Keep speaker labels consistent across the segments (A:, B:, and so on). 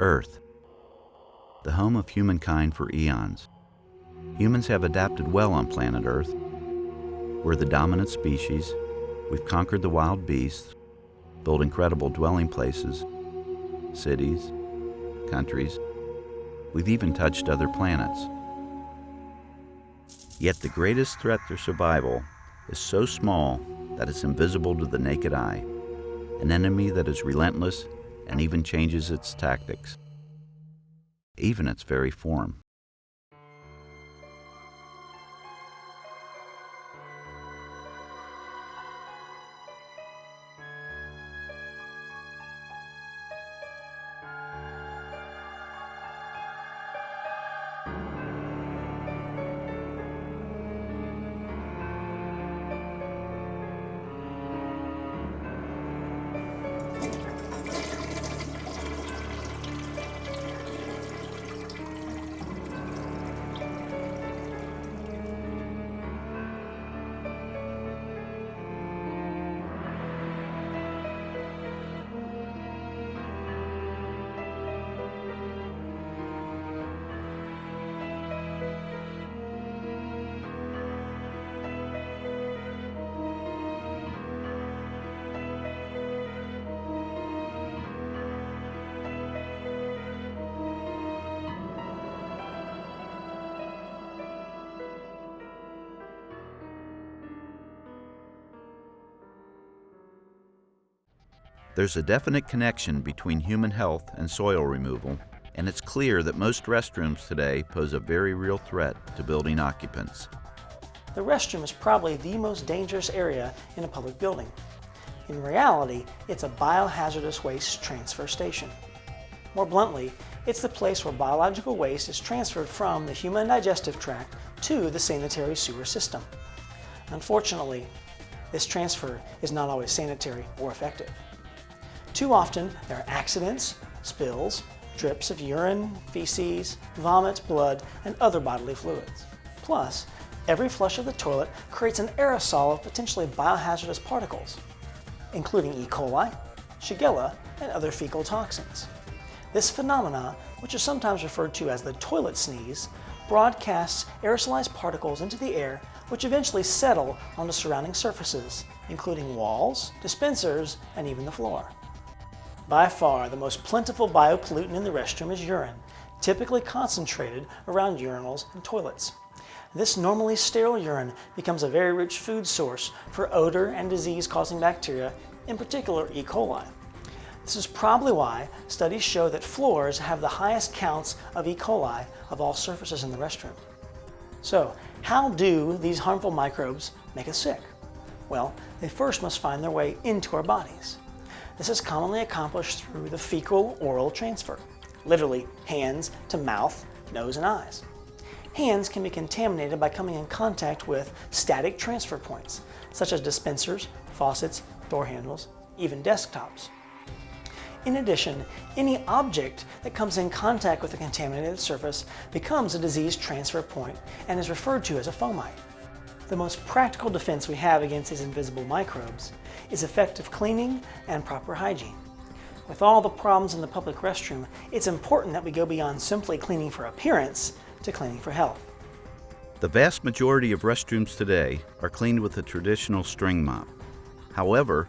A: Earth, the home of humankind for eons. Humans have adapted well on planet Earth. We're the dominant species. We've conquered the wild beasts, built incredible dwelling places, cities, countries. We've even touched other planets. Yet the greatest threat to survival is so small that it's invisible to the naked eye, an enemy that is relentless and even changes its tactics, even its very form. There's a definite connection between human health and soil removal, and it's clear that most restrooms today pose a very real threat to building occupants.
B: The restroom is probably the most dangerous area in a public building. In reality, it's a biohazardous waste transfer station. More bluntly, it's the place where biological waste is transferred from the human digestive tract to the sanitary sewer system. Unfortunately, this transfer is not always sanitary or effective. Too often, there are accidents, spills, drips of urine, feces, vomit, blood, and other bodily fluids. Plus, every flush of the toilet creates an aerosol of potentially biohazardous particles, including E. Coli, Shigella, and other fecal toxins. This phenomena, which is sometimes referred to as the toilet sneeze, broadcasts aerosolized particles into the air which eventually settle on the surrounding surfaces, including walls, dispensers, and even the floor. By far, the most plentiful biopollutant in the restroom is urine, typically concentrated around urinals and toilets. This normally sterile urine becomes a very rich food source for odor and disease-causing bacteria, in particular E. coli. This is probably why studies show that floors have the highest counts of E. coli of all surfaces in the restroom. So, how do these harmful microbes make us sick? Well, they first must find their way into our bodies. This is commonly accomplished through the fecal-oral transfer, literally hands to mouth, nose, and eyes. Hands can be contaminated by coming in contact with static transfer points, such as dispensers, faucets, door handles, even desktops. In addition, any object that comes in contact with a contaminated surface becomes a disease transfer point and is referred to as a fomite. The most practical defense we have against these invisible microbes is effective cleaning and proper hygiene. With all the problems in the public restroom, it's important that we go beyond simply cleaning for appearance to cleaning for health.
A: The vast majority of restrooms today are cleaned with a traditional string mop. However,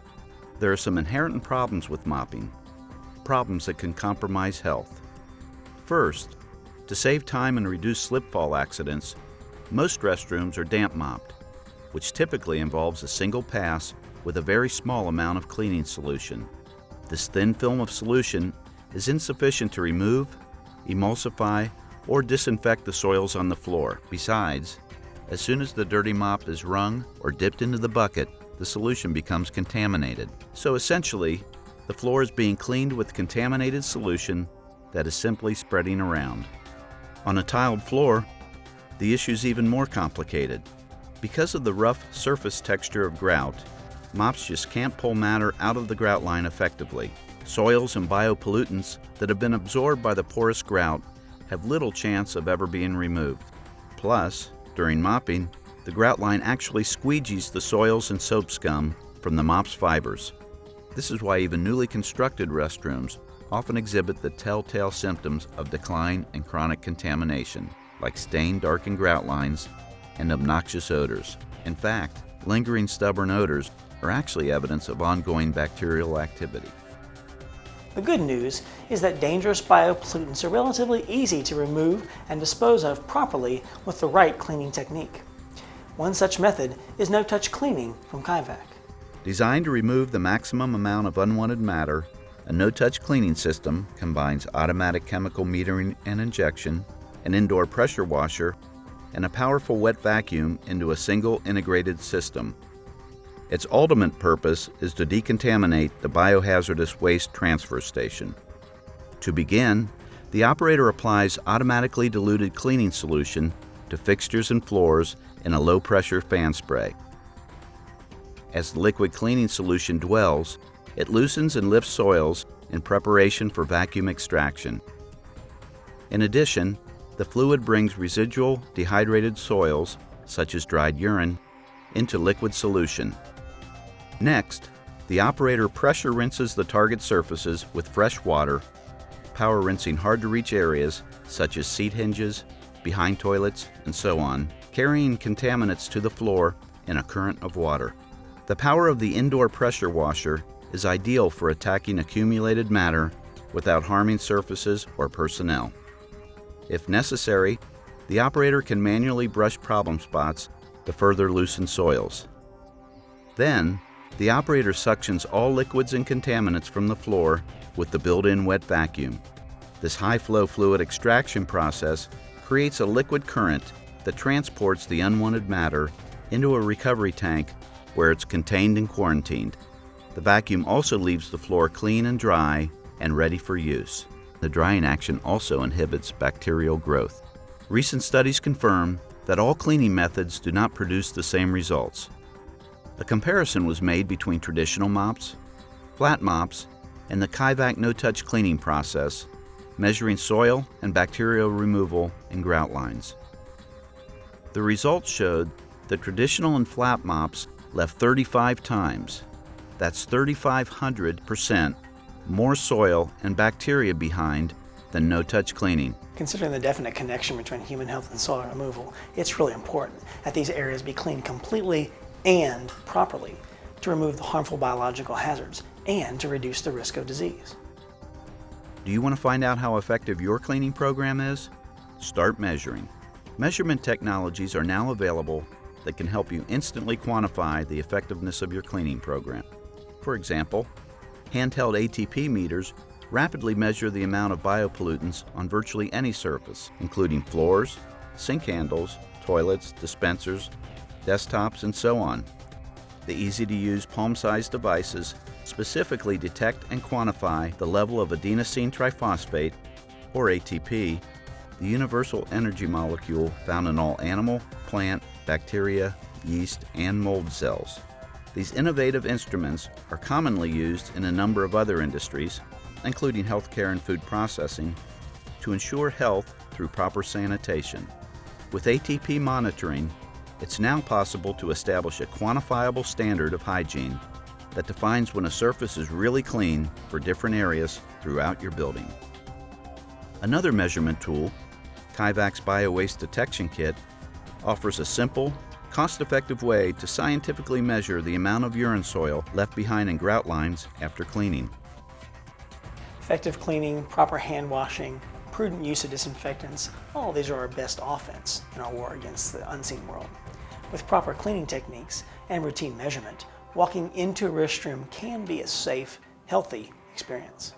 A: there are some inherent problems with mopping, problems that can compromise health. First, to save time and reduce slip-fall accidents, most restrooms are damp mopped, which typically involves a single pass with a very small amount of cleaning solution. This thin film of solution is insufficient to remove, emulsify, or disinfect the soils on the floor. Besides, as soon as the dirty mop is wrung or dipped into the bucket, the solution becomes contaminated. So essentially, the floor is being cleaned with contaminated solution that is simply spreading around. On a tiled floor, the issue is even more complicated. Because of the rough surface texture of grout, mops just can't pull matter out of the grout line effectively. Soils and biopollutants that have been absorbed by the porous grout have little chance of ever being removed. Plus, during mopping, the grout line actually squeegees the soils and soap scum from the mop's fibers. This is why even newly constructed restrooms often exhibit the telltale symptoms of decline and chronic contamination, like stained, darkened grout lines and obnoxious odors. In fact, lingering stubborn odors are actually evidence of ongoing bacterial activity.
B: The good news is that dangerous biopollutants are relatively easy to remove and dispose of properly with the right cleaning technique. One such method is no-touch cleaning from Kaivac.
A: Designed to remove the maximum amount of unwanted matter, a no-touch cleaning system combines automatic chemical metering and injection, an indoor pressure washer, and a powerful wet vacuum into a single integrated system. Its ultimate purpose is to decontaminate the biohazardous waste transfer station. To begin, the operator applies automatically diluted cleaning solution to fixtures and floors in a low-pressure fan spray. As the liquid cleaning solution dwells, it loosens and lifts soils in preparation for vacuum extraction. In addition, the fluid brings residual dehydrated soils, such as dried urine, into liquid solution. Next, the operator pressure rinses the target surfaces with fresh water, power rinsing hard-to-reach areas such as seat hinges, behind toilets, and so on, carrying contaminants to the floor in a current of water. The power of the indoor pressure washer is ideal for attacking accumulated matter without harming surfaces or personnel. If necessary, the operator can manually brush problem spots to further loosen soils. Then, the operator suctions all liquids and contaminants from the floor with the built-in wet vacuum. This high-flow fluid extraction process creates a liquid current that transports the unwanted matter into a recovery tank where it's contained and quarantined. The vacuum also leaves the floor clean and dry and ready for use. The drying action also inhibits bacterial growth. Recent studies confirm that all cleaning methods do not produce the same results. A comparison was made between traditional mops, flat mops, and the Kaivac no-touch cleaning process, measuring soil and bacterial removal in grout lines. The results showed that traditional and flat mops left 35 times, that's 3,500% more soil and bacteria behind than no-touch cleaning.
B: Considering the definite connection between human health and soil removal, it's really important that these areas be cleaned completely and properly to remove the harmful biological hazards and to reduce the risk of disease.
A: Do you want to find out how effective your cleaning program is? Start measuring. Measurement technologies are now available that can help you instantly quantify the effectiveness of your cleaning program. For example, handheld ATP meters rapidly measure the amount of biopollutants on virtually any surface, including floors, sink handles, toilets, dispensers, desktops, and so on. The easy-to-use palm-sized devices specifically detect and quantify the level of adenosine triphosphate, or ATP, the universal energy molecule found in all animal, plant, bacteria, yeast, and mold cells. These innovative instruments are commonly used in a number of other industries, including healthcare and food processing, to ensure health through proper sanitation. With ATP monitoring, it's now possible to establish a quantifiable standard of hygiene that defines when a surface is really clean for different areas throughout your building. Another measurement tool, Kaivac's Bio-Waste Detection Kit, offers a simple, cost-effective way to scientifically measure the amount of urine soil left behind in grout lines after cleaning.
B: Effective cleaning, proper hand washing, prudent use of disinfectants, all of these are our best offense in our war against the unseen world. With proper cleaning techniques and routine measurement, walking into a restroom can be a safe, healthy experience.